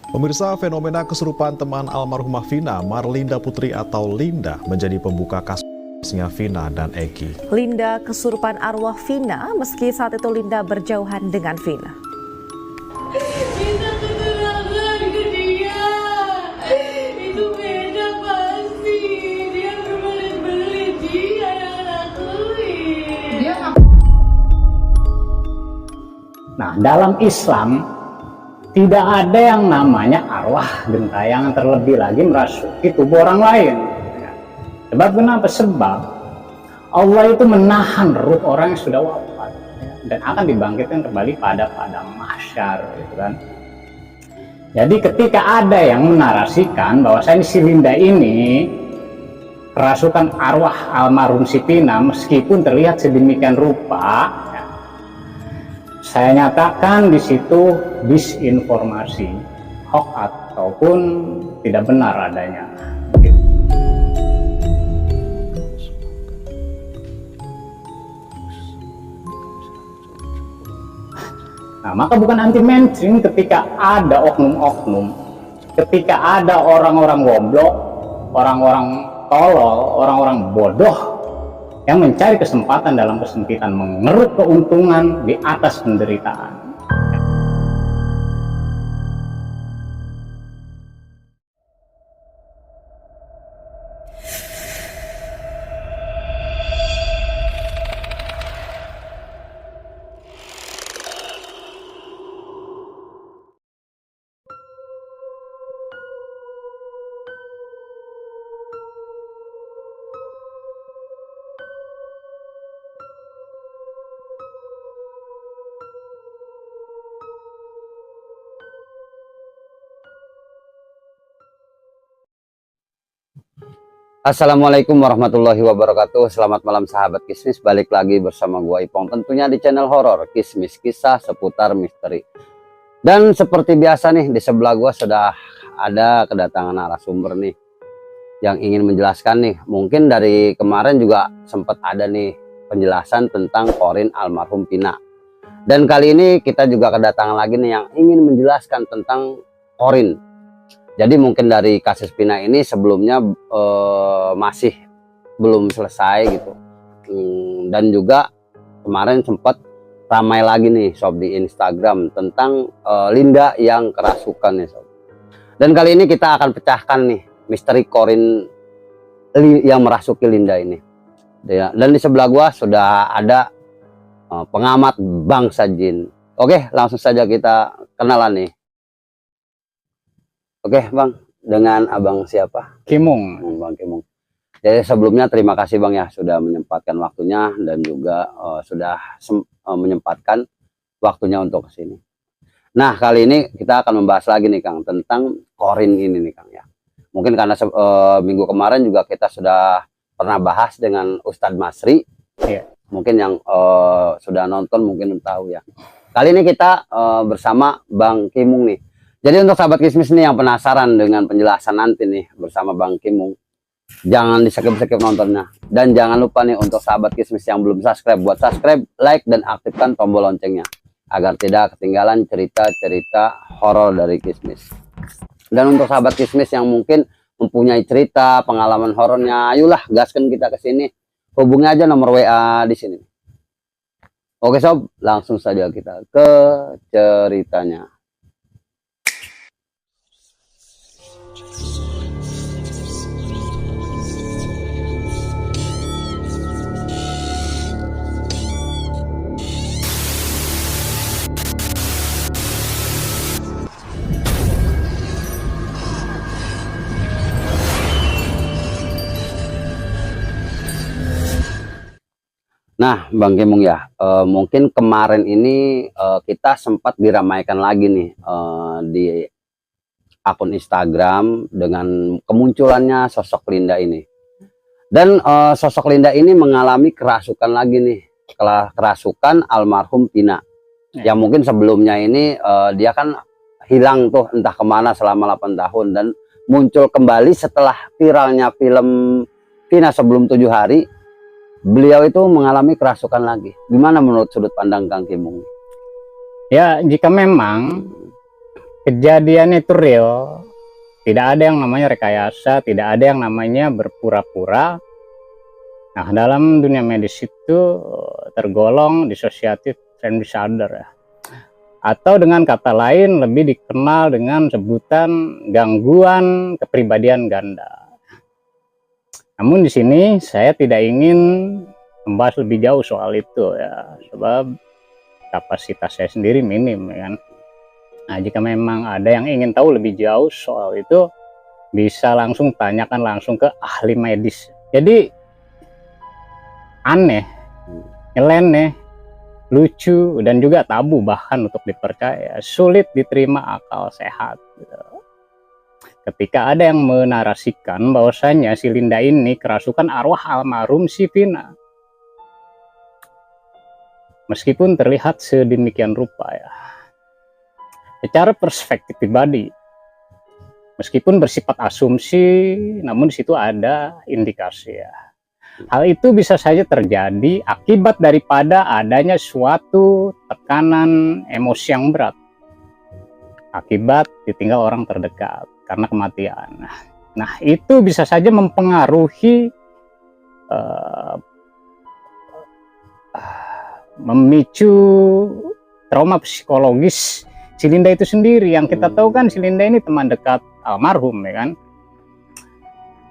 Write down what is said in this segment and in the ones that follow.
Pemirsa, fenomena keserupaan teman almarhumah Vina, Marlinda Putri atau Linda, menjadi pembuka kasusnya Vina dan Eki. Linda kesurupan arwah Vina meski saat itu Linda berjauhan dengan Vina. Kita keterangan ke dia. Itu beda pasti. Dia berbelit-belit. Dia yang lakuin. Nah, dalam Islam tidak ada yang namanya arwah gentayangan, terlebih lagi merasuki tubuh orang lain. Sebab kenapa? Sebab Allah itu menahan ruh orang yang sudah wafat dan akan dibangkitkan kembali pada padang mahsyar, gitu kan. Jadi ketika ada yang menarasikan bahwa si Linda ini kerasukan arwah almarhum si Vina meskipun terlihat sedemikian rupa, saya nyatakan di situ disinformasi, hoax ataupun tidak benar adanya. Nah, maka bukan anti mainstream ketika ada oknum-oknum, ketika ada orang-orang goblok, orang-orang tolol, orang-orang bodoh yang mencari kesempatan dalam kesempitan, mengeruk keuntungan di atas penderitaan. Assalamualaikum warahmatullahi wabarakatuh. Selamat malam sahabat Kismis, balik lagi bersama gua Ipong, tentunya di channel horor Kismis, kisah seputar misteri. Dan seperti biasa nih, di sebelah gua sudah ada kedatangan narasumber nih yang ingin menjelaskan nih. Mungkin dari kemarin juga sempat ada nih penjelasan tentang Qorin almarhum Vina. Dan kali ini kita juga kedatangan lagi nih yang ingin menjelaskan tentang Qorin. Jadi mungkin dari kasus Vina ini sebelumnya masih belum selesai gitu. Dan juga kemarin sempat ramai lagi nih sob di Instagram tentang Linda yang kerasukan nih sob. Dan kali ini kita akan pecahkan nih misteri Qorin yang merasuki Linda ini. Dan di sebelah gua sudah ada pengamat bangsa jin. Oke, langsung saja kita kenalan nih. Oke Bang, dengan Abang siapa? Kimung. Bang Kimung. Jadi sebelumnya terima kasih Bang ya sudah menyempatkan waktunya dan juga sudah menyempatkan waktunya untuk kesini. Nah kali ini kita akan membahas lagi nih Kang tentang Qorin ini nih Kang ya. Mungkin karena minggu kemarin juga kita sudah pernah bahas dengan Ustadz Masri. Iya. Mungkin yang sudah nonton mungkin tahu ya. Kali ini kita bersama Bang Kimung nih. Jadi untuk sahabat Kismis nih yang penasaran dengan penjelasan nanti nih bersama Bang Kimung, jangan di-skip nontonnya. Dan jangan lupa nih untuk sahabat Kismis yang belum subscribe, buat subscribe, like, dan aktifkan tombol loncengnya agar tidak ketinggalan cerita-cerita horor dari Kismis. Dan untuk sahabat Kismis yang mungkin mempunyai cerita, pengalaman horornya, ayolah gaskan kita ke sini. Hubungi aja nomor WA di sini. Oke sob, langsung saja kita ke ceritanya. Nah, Bang Kimung ya, mungkin kemarin ini kita sempat diramaikan lagi nih di akun Instagram dengan kemunculannya sosok Linda ini. Dan sosok Linda ini mengalami kerasukan lagi nih, kerasukan almarhum Vina. Yang mungkin sebelumnya ini dia kan hilang tuh entah kemana selama 8 tahun dan muncul kembali setelah viralnya film Vina sebelum 7 hari. Beliau itu mengalami kerasukan lagi. Gimana menurut sudut pandang Kang Kimung? Ya, jika memang kejadian itu real. Tidak ada yang namanya rekayasa, tidak ada yang namanya berpura-pura. Nah, dalam dunia medis itu tergolong dissociative brain disorder ya. Atau dengan kata lain lebih dikenal dengan sebutan gangguan kepribadian ganda. Namun di sini saya tidak ingin membahas lebih jauh soal itu ya, sebab kapasitas saya sendiri minim ya kan. Nah, jika memang ada yang ingin tahu lebih jauh soal itu, bisa langsung tanyakan langsung ke ahli medis. Jadi aneh, nyeleneh, lucu, dan juga tabu bahkan untuk dipercaya, sulit diterima akal sehat gitu. Ketika ada yang menarasikan bahwasanya si Linda ini kerasukan arwah almarhum si Vina, meskipun terlihat sedemikian rupa ya, secara perspektif pribadi, meskipun bersifat asumsi, namun di situ ada indikasi ya. Hal itu bisa saja terjadi akibat daripada adanya suatu tekanan emosi yang berat, akibat ditinggal orang terdekat karena kematian. Nah, itu bisa saja mempengaruhi, memicu trauma psikologis si Linda itu sendiri. Yang kita tahu kan si Linda ini teman dekat almarhum ya kan.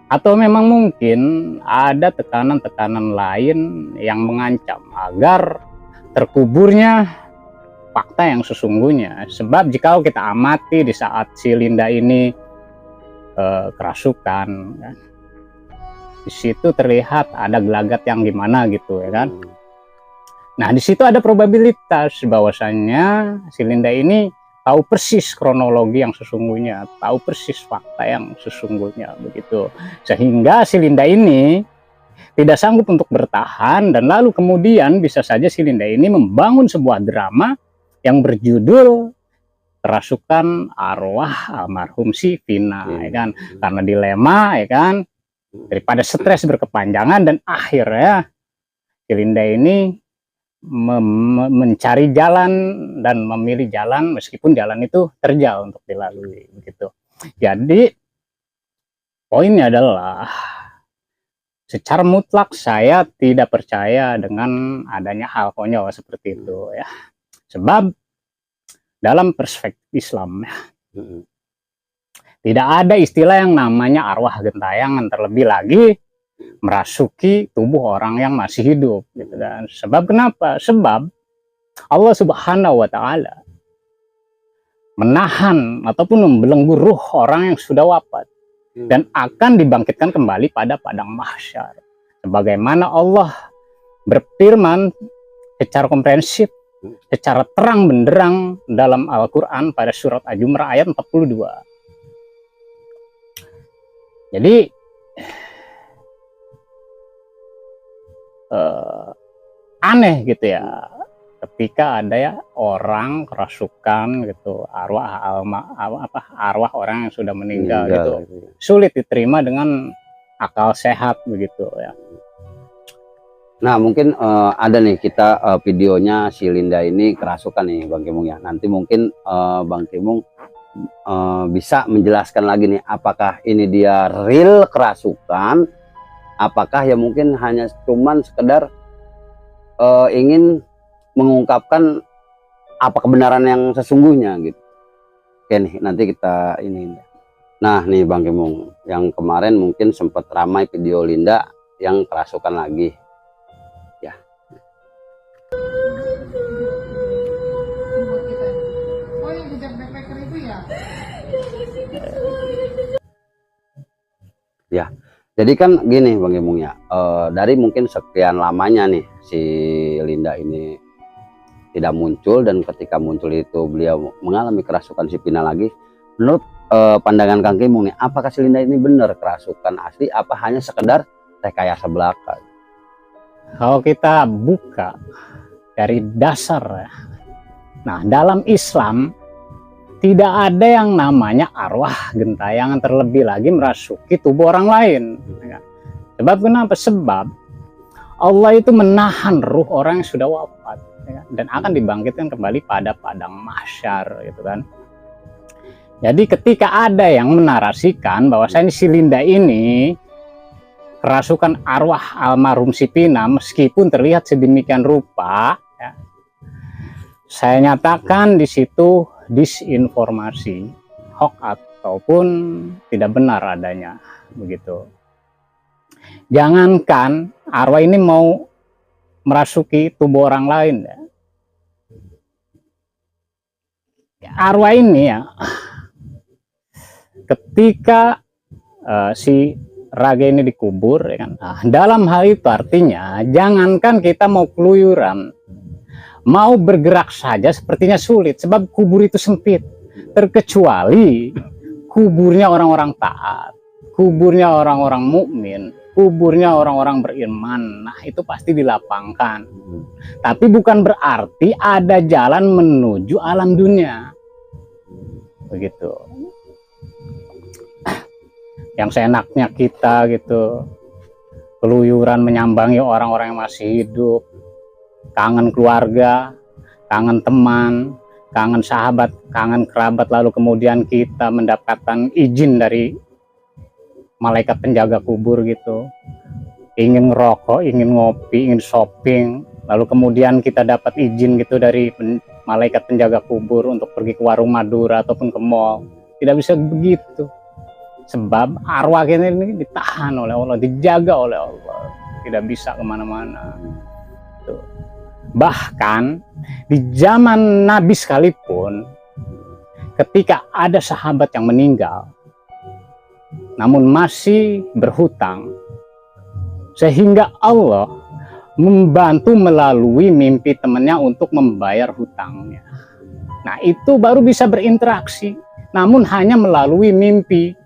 Atau memang mungkin ada tekanan-tekanan lain yang mengancam agar terkuburnya fakta yang sesungguhnya. Sebab jika kita amati di saat si Linda ini kerasukan kan, di situ terlihat ada gelagat yang gimana gitu ya kan. Nah, di situ ada probabilitas bahwasannya si Linda ini tahu persis kronologi yang sesungguhnya, tahu persis fakta yang sesungguhnya begitu. Sehingga si Linda ini tidak sanggup untuk bertahan, dan lalu kemudian bisa saja si Linda ini membangun sebuah drama yang berjudul kerasukan arwah almarhum si Vina ya kan. Karena dilema ya kan, daripada stres berkepanjangan, dan akhirnya si Linda ini mencari jalan dan memilih jalan meskipun jalan itu terjal untuk dilalui begitu. Jadi poinnya adalah secara mutlak saya tidak percaya dengan adanya hal konyol seperti itu ya. Sebab dalam perspektif Islam ya, tidak ada istilah yang namanya arwah gentayangan, terlebih lagi merasuki tubuh orang yang masih hidup gitu kan. Sebab kenapa? Sebab Allah Subhanahu wa taala menahan ataupun membelenggu ruh orang yang sudah wafat dan akan dibangkitkan kembali pada padang mahsyar. Sebagaimana Allah berfirman secara komprehensif, secara terang benderang dalam Al-Qur'an pada surat Al-Jumu'ah ayat 42. Jadi aneh gitu ya ketika ada ya orang kerasukan gitu arwah orang yang sudah meninggal gitu, sulit diterima dengan akal sehat begitu ya. Nah, mungkin ada nih kita videonya si Linda ini kerasukan nih Bang Kimung ya. Nanti mungkin Bang Kimung bisa menjelaskan lagi nih, apakah ini dia real kerasukan, apakah ya mungkin hanya cuman sekedar ingin mengungkapkan apa kebenaran yang sesungguhnya gitu. Oke nih, nanti kita ini. Nah nih Bang Kimung, yang kemarin mungkin sempat ramai video Linda yang kerasukan lagi ya. Oh, yang jejak backpacker itu ya? Ya, jadi kan gini Bang Kimung ya, dari mungkin sekian lamanya nih si Linda ini tidak muncul, dan ketika muncul itu beliau mengalami kerasukan si Vina lagi. Menurut pandangan Kang Kimung nih, apakah si Linda ini benar kerasukan asli, apa hanya sekedar rekayasa belaka? Kalau kita buka dari dasar ya, nah dalam Islam tidak ada yang namanya arwah gentayangan, terlebih lagi merasuki tubuh orang lain. Sebab kenapa? Sebab Allah itu menahan ruh orang yang sudah wafat ya, dan akan dibangkitkan kembali pada padang mahsyar gitu kan. Jadi ketika ada yang menarasikan bahwasanya si Linda ini kerasukan arwah almarhum si Pina meskipun terlihat sedemikian rupa, ya, saya nyatakan di situ disinformasi, hoax ataupun tidak benar adanya, begitu. Jangankan arwah ini mau merasuki tubuh orang lain, ya. Arwah ini ya, ketika si raga ini dikubur, ya kan? Nah, dalam hal itu artinya jangankan kita mau keluyuran, mau bergerak saja sepertinya sulit sebab kubur itu sempit, terkecuali kuburnya orang-orang taat, kuburnya orang-orang mukmin, kuburnya orang-orang beriman. Nah, itu pasti dilapangkan. Tapi bukan berarti ada jalan menuju alam dunia, begitu. Yang seenaknya kita gitu keluyuran menyambangi orang-orang yang masih hidup, kangen keluarga, kangen teman, kangen sahabat, kangen kerabat, lalu kemudian kita mendapatkan izin dari malaikat penjaga kubur gitu, ingin ngerokok, ingin ngopi, ingin shopping, lalu kemudian kita dapat izin gitu dari malaikat penjaga kubur untuk pergi ke warung Madura ataupun ke mall. Tidak bisa begitu, sebab arwah kita ini ditahan oleh Allah, dijaga oleh Allah, tidak bisa kemana-mana. Tuh. Bahkan di zaman Nabi sekalipun, ketika ada sahabat yang meninggal namun masih berhutang, sehingga Allah membantu melalui mimpi temannya untuk membayar hutangnya. Nah, itu baru bisa berinteraksi, namun hanya melalui mimpi,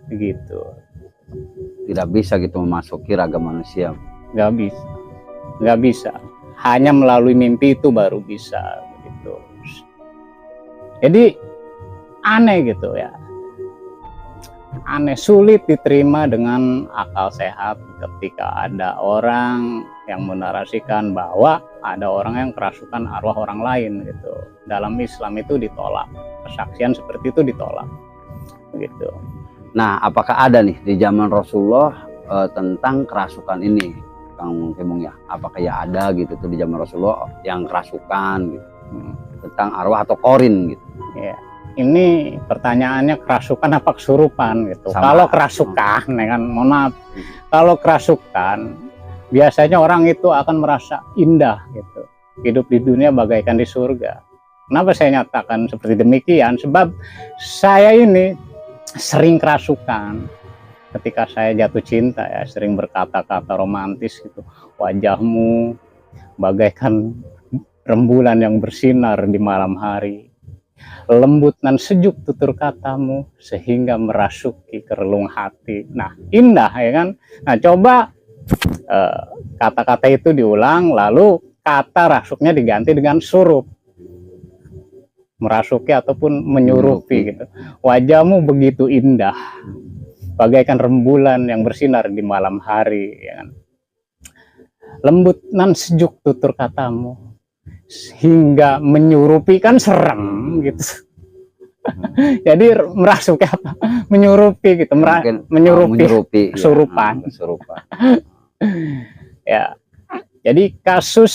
begitu. Tidak bisa gitu memasuki raga manusia. Nggak bisa, nggak bisa. Hanya melalui mimpi itu baru bisa, begitu. Jadi aneh gitu ya. Aneh, sulit diterima dengan akal sehat ketika ada orang yang menarasikan bahwa ada orang yang kerasukan arwah orang lain gitu. Dalam Islam itu ditolak, kesaksian seperti itu ditolak, begitu. Nah, apakah ada nih di zaman Rasulullah tentang kerasukan ini, Kang Kemung ya? Apakah ya ada gitu tuh di zaman Rasulullah yang kerasukan gitu, tentang arwah atau korin gitu? Ya. Ini pertanyaannya kerasukan apa kesurupan gitu. Sama. Kalau kerasukan, ya kan, mohon maaf, kalau kerasukan biasanya orang itu akan merasa indah gitu, hidup di dunia bagaikan di surga. Kenapa saya nyatakan seperti demikian? Sebab saya ini sering kerasukan ketika saya jatuh cinta ya, sering berkata-kata romantis gitu. Wajahmu bagaikan rembulan yang bersinar di malam hari, lembut dan sejuk tutur katamu sehingga merasuki ke relung hati. Nah, indah ya kan. Nah, coba kata-kata itu diulang, lalu kata rasuknya diganti dengan surup, merasuki ataupun menyurupi gitu. Wajahmu begitu indah bagaikan rembulan yang bersinar di malam hari, ya kan? Lembut dan sejuk tutur katamu hingga menyurupi, kan serem gitu. Jadi merasuki apa? Menyurupi gitu, menyurupi kesurupan. Ya, jadi kasus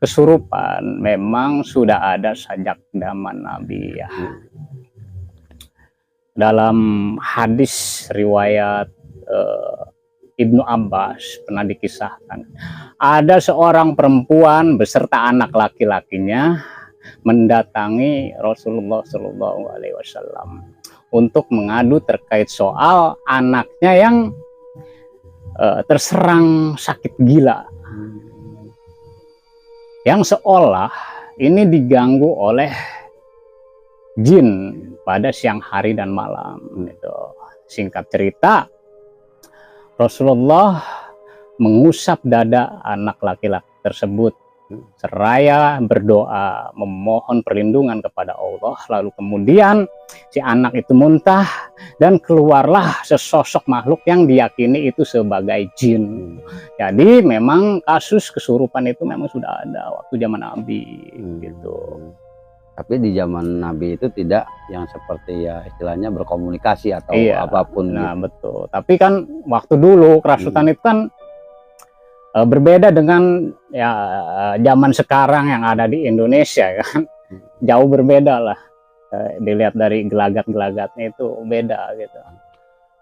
kesurupan memang sudah ada sejak zaman Nabi ya. Dalam hadis riwayat Ibnu Abbas pernah dikisahkan, ada seorang perempuan beserta anak laki-lakinya mendatangi Rasulullah SAW untuk mengadu terkait soal anaknya yang terserang sakit gila, yang seolah ini diganggu oleh jin pada siang hari dan malam gitu. Singkat cerita, Rasulullah mengusap dada anak laki-laki tersebut seraya berdoa memohon perlindungan kepada Allah. Lalu kemudian si anak itu muntah dan keluarlah sesosok makhluk yang diyakini itu sebagai jin. Jadi memang kasus kesurupan itu memang sudah ada waktu zaman Nabi gitu. Tapi di zaman Nabi itu tidak yang seperti ya istilahnya berkomunikasi atau Iya, apapun nah gitu. betul. Tapi kan waktu dulu kerasutan itu kan berbeda dengan ya zaman sekarang yang ada di Indonesia kan. Jauh berbeda lah. Dilihat dari gelagat-gelagatnya itu beda gitu.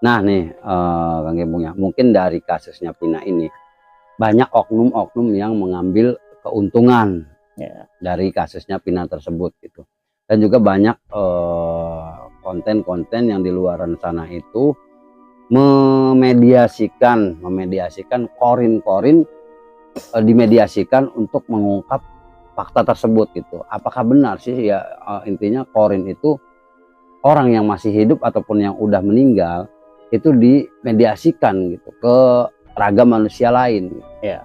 Nah nih Kang Gembong ya, mungkin dari kasusnya Vina ini banyak oknum-oknum yang mengambil keuntungan Ya. dari kasusnya Vina tersebut gitu. Dan juga banyak konten-konten yang di luaran sana itu memediasikan korin-korin dimediasikan untuk mengungkap fakta tersebut gitu. Apakah benar sih ya intinya korin itu orang yang masih hidup ataupun yang udah meninggal itu dimediasikan gitu ke ragam manusia lain. Ya.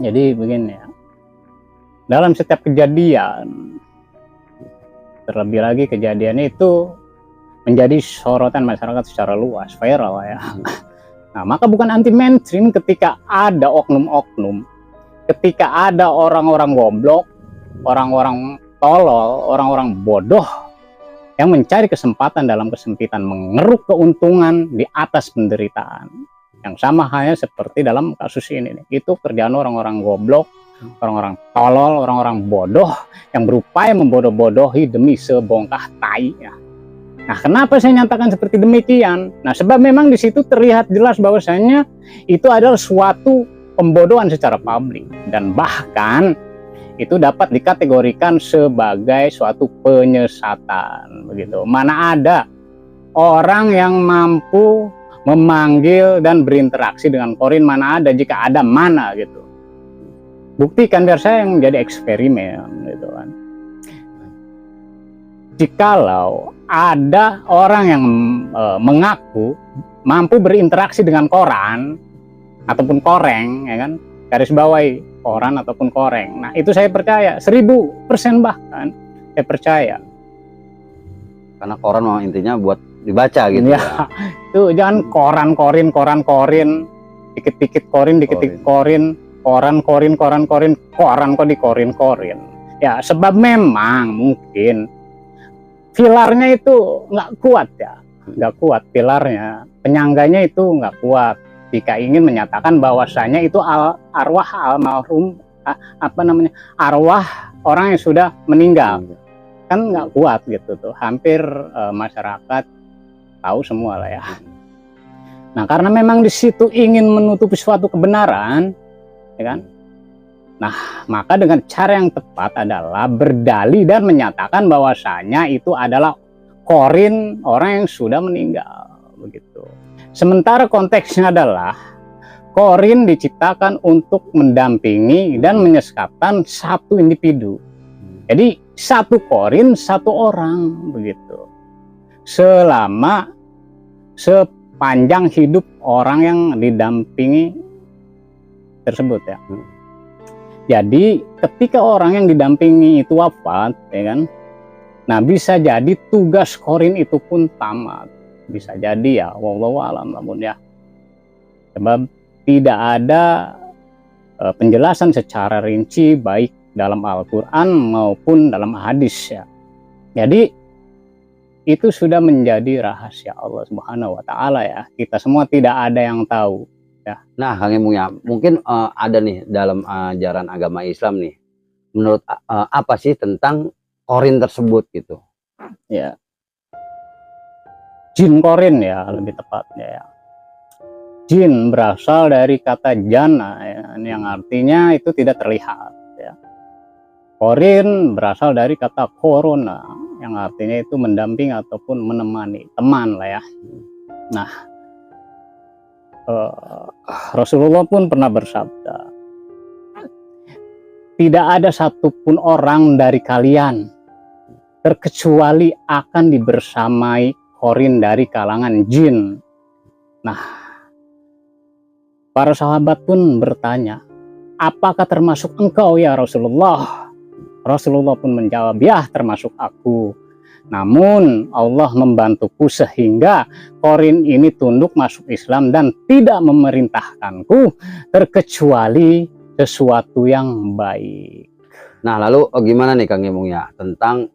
Jadi begini ya. Dalam setiap kejadian, terlebih lagi kejadiannya itu menjadi sorotan masyarakat secara luas, viral ya. Nah, maka bukan anti mainstream ketika ada oknum-oknum, ketika ada orang-orang goblok, orang-orang tolol, orang-orang bodoh yang mencari kesempatan dalam kesempitan, mengeruk keuntungan di atas penderitaan. Yang sama halnya seperti dalam kasus ini nih. Itu kerjaan orang-orang goblok, orang-orang tolol, orang-orang bodoh yang berupaya membodoh-bodohi demi sebongkah tai ya. Nah, kenapa saya nyatakan seperti demikian? Nah, sebab memang di situ terlihat jelas bahwasanya itu adalah suatu pembodohan secara publik dan bahkan itu dapat dikategorikan sebagai suatu penyesatan begitu. Mana ada orang yang mampu memanggil dan berinteraksi dengan korin, mana ada, jika ada mana gitu. Buktikan biar saya yang jadi eksperimen gitu kan. Jikalau ada orang yang mengaku mampu berinteraksi dengan koran ataupun koreng ya kan, garis bawahi koran ataupun koreng. Nah, itu saya percaya 1000% bahkan saya percaya. Karena koran memang intinya buat dibaca gitu Ya, itu jangan koran korin, dikit-dikit korin, dikit-dikit korin, koran kok dikorin. Ya, sebab memang mungkin pilarnya itu nggak kuat ya, nggak kuat pilarnya, penyangganya itu nggak kuat. Jika ingin menyatakan bahwasanya itu arwah almarhum, arwah orang yang sudah meninggal, kan nggak kuat gitu tuh. Hampir masyarakat tahu semua lah ya. Nah, karena memang di situ ingin menutupi suatu kebenaran, ya kan? Nah, maka dengan cara yang tepat adalah berdalih dan menyatakan bahwasanya itu adalah korin orang yang sudah meninggal, begitu. Sementara konteksnya adalah korin diciptakan untuk mendampingi dan menyesatkan satu individu. Jadi satu korin satu orang begitu. Selama sepanjang hidup orang yang didampingi tersebut ya. Jadi ketika orang yang didampingi itu wafat, ya kan, nah bisa jadi tugas korin itu pun tamat, bisa jadi ya, wallahu alam namun ya, sebab tidak ada penjelasan secara rinci baik dalam Al-Quran maupun dalam hadis ya. Jadi itu sudah menjadi rahasia Allah Subhanahu Wa Taala ya. Kita semua tidak ada yang tahu. Ya. Nah, Kang Gembong ya, mungkin ada nih dalam ajaran agama Islam nih, menurut apa sih tentang korin tersebut gitu? Ya, jin korin ya lebih tepatnya ya. Jin berasal dari kata jana ya, yang artinya itu tidak terlihat ya. Korin berasal dari kata korona yang artinya itu mendamping ataupun menemani, teman lah ya. Nah, Rasulullah pun pernah bersabda, tidak ada satupun orang dari kalian terkecuali akan dibersamai korin dari kalangan jin. Nah, para sahabat pun bertanya, apakah termasuk engkau ya Rasulullah? Rasulullah pun menjawab, ya termasuk aku. Namun Allah membantuku sehingga korin ini tunduk masuk Islam dan tidak memerintahkanku terkecuali sesuatu yang baik. Nah, lalu gimana nih Kang Imung ya tentang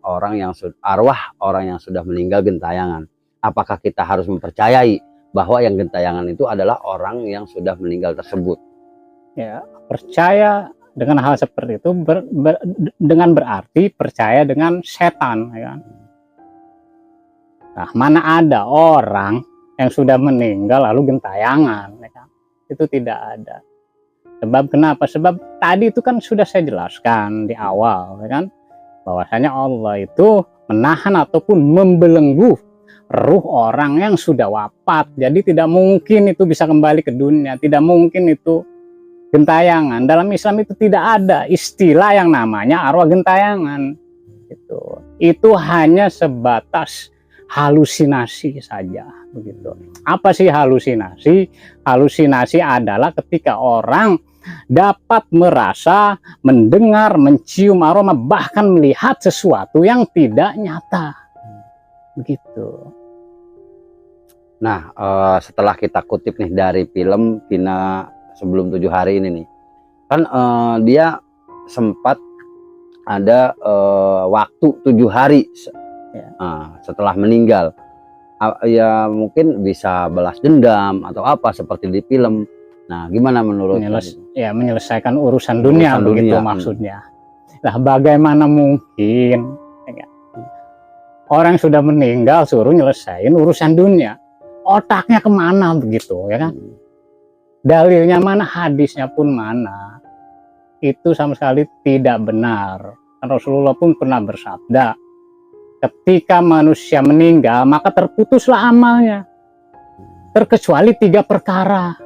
arwah orang yang sudah meninggal gentayangan? Apakah kita harus mempercayai bahwa yang gentayangan itu adalah orang yang sudah meninggal tersebut? Ya, percaya dengan hal seperti itu dengan berarti percaya dengan setan, ya kan? Nah, mana ada orang yang sudah meninggal lalu gentayangan, ya kan? Itu tidak ada. Sebab kenapa? Sebab tadi itu kan sudah saya jelaskan di awal, ya kan? Bahwasanya Allah itu menahan ataupun membelenggu ruh orang yang sudah wafat. Jadi tidak mungkin itu bisa kembali ke dunia, tidak mungkin itu gentayangan. Dalam Islam itu tidak ada istilah yang namanya arwah gentayangan. Itu hanya sebatas halusinasi saja, begitu. Apa sih halusinasi? Halusinasi adalah ketika orang dapat merasa, mendengar, mencium aroma, bahkan melihat sesuatu yang tidak nyata, begitu. Nah, setelah kita kutip nih dari film Vina sebelum 7 hari ini nih, kan dia sempat ada waktu 7 hari setelah meninggal, ya mungkin bisa balas dendam atau apa seperti di film. Nah, gimana menurut menyelesaikan urusan dunia, begitu maksudnya. Nah, bagaimana mungkin orang sudah meninggal suruh nyelesain urusan dunia? Otaknya kemana begitu, ya kan? Dalilnya mana, hadisnya pun mana? Itu sama sekali tidak benar. Rasulullah pun pernah bersabda, ketika manusia meninggal maka terputuslah amalnya, terkecuali 3 perkara: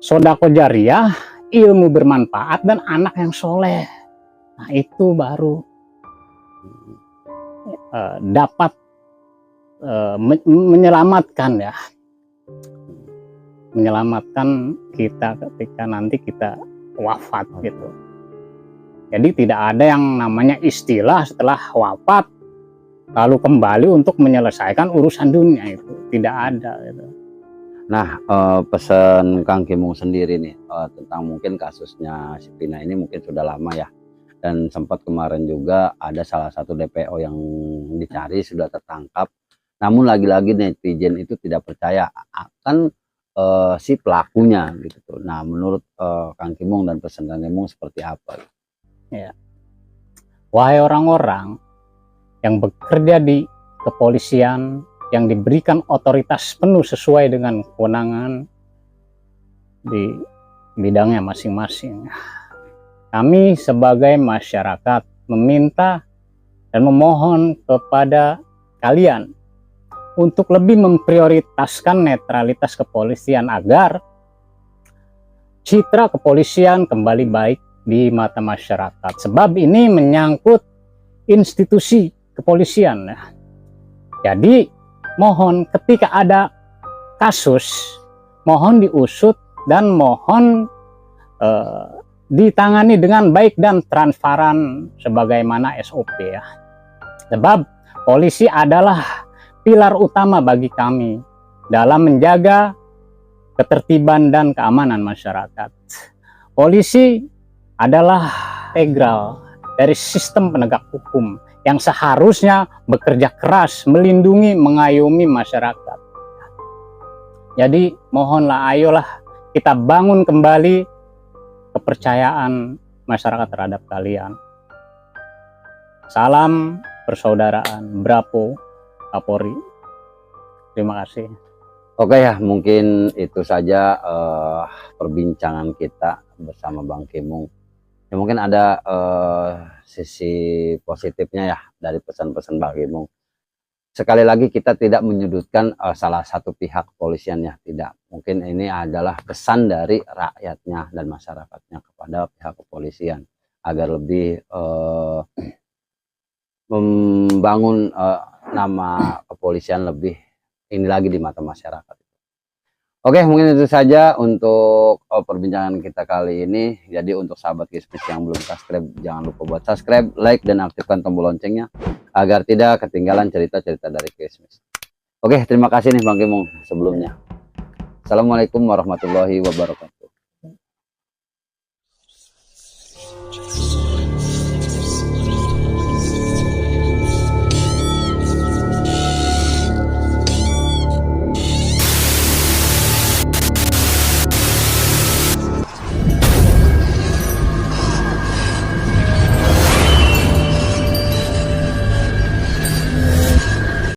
sodako jariyah, ilmu bermanfaat, dan anak yang soleh. Nah, itu baru dapat menyelamatkan kita ketika nanti kita wafat, gitu. Jadi tidak ada yang namanya istilah setelah wafat lalu kembali untuk menyelesaikan urusan dunia, itu tidak ada, gitu. Nah, pesan Kang Imung sendiri nih tentang mungkin kasusnya si Vina ini mungkin sudah lama ya, dan sempat kemarin juga ada salah satu DPO yang dicari sudah tertangkap. Namun lagi-lagi netizen itu tidak percaya akan si pelakunya, gitu. Nah, menurut Kang Imung dan pesan Kang Imung seperti apa? Ya. Wahai orang-orang yang bekerja di kepolisian, yang diberikan otoritas penuh sesuai dengan kewenangan di bidangnya masing-masing, kami sebagai masyarakat meminta dan memohon kepada kalian untuk lebih memprioritaskan netralitas kepolisian agar citra kepolisian kembali baik di mata masyarakat. Sebab ini menyangkut institusi kepolisian. Jadi mohon ketika ada kasus, mohon diusut dan mohon ditangani dengan baik dan transparan sebagaimana SOP, ya. Sebab polisi adalah pilar utama bagi kami dalam menjaga ketertiban dan keamanan masyarakat. Polisi adalah integral dari sistem penegak hukum yang seharusnya bekerja keras melindungi, mengayomi masyarakat. Jadi mohonlah, ayolah kita bangun kembali kepercayaan masyarakat terhadap kalian. Salam persaudaraan. Bravo Kapolri. Terima kasih. Oke ya, mungkin itu saja perbincangan kita bersama Bang Imung. Ya, mungkin ada sisi positifnya ya dari pesan-pesan Bang Imung. Sekali lagi kita tidak menyudutkan salah satu pihak kepolisian, ya, tidak. Mungkin ini adalah pesan dari rakyatnya dan masyarakatnya kepada pihak kepolisian agar lebih membangun nama kepolisian lebih ini lagi di mata masyarakat. Oke, mungkin itu saja untuk perbincangan kita kali ini. Jadi untuk sahabat Kismis yang belum subscribe, jangan lupa buat subscribe, like, dan aktifkan tombol loncengnya agar tidak ketinggalan cerita-cerita dari Kismis. Oke, terima kasih nih Bang Imung sebelumnya. Assalamualaikum warahmatullahi wabarakatuh.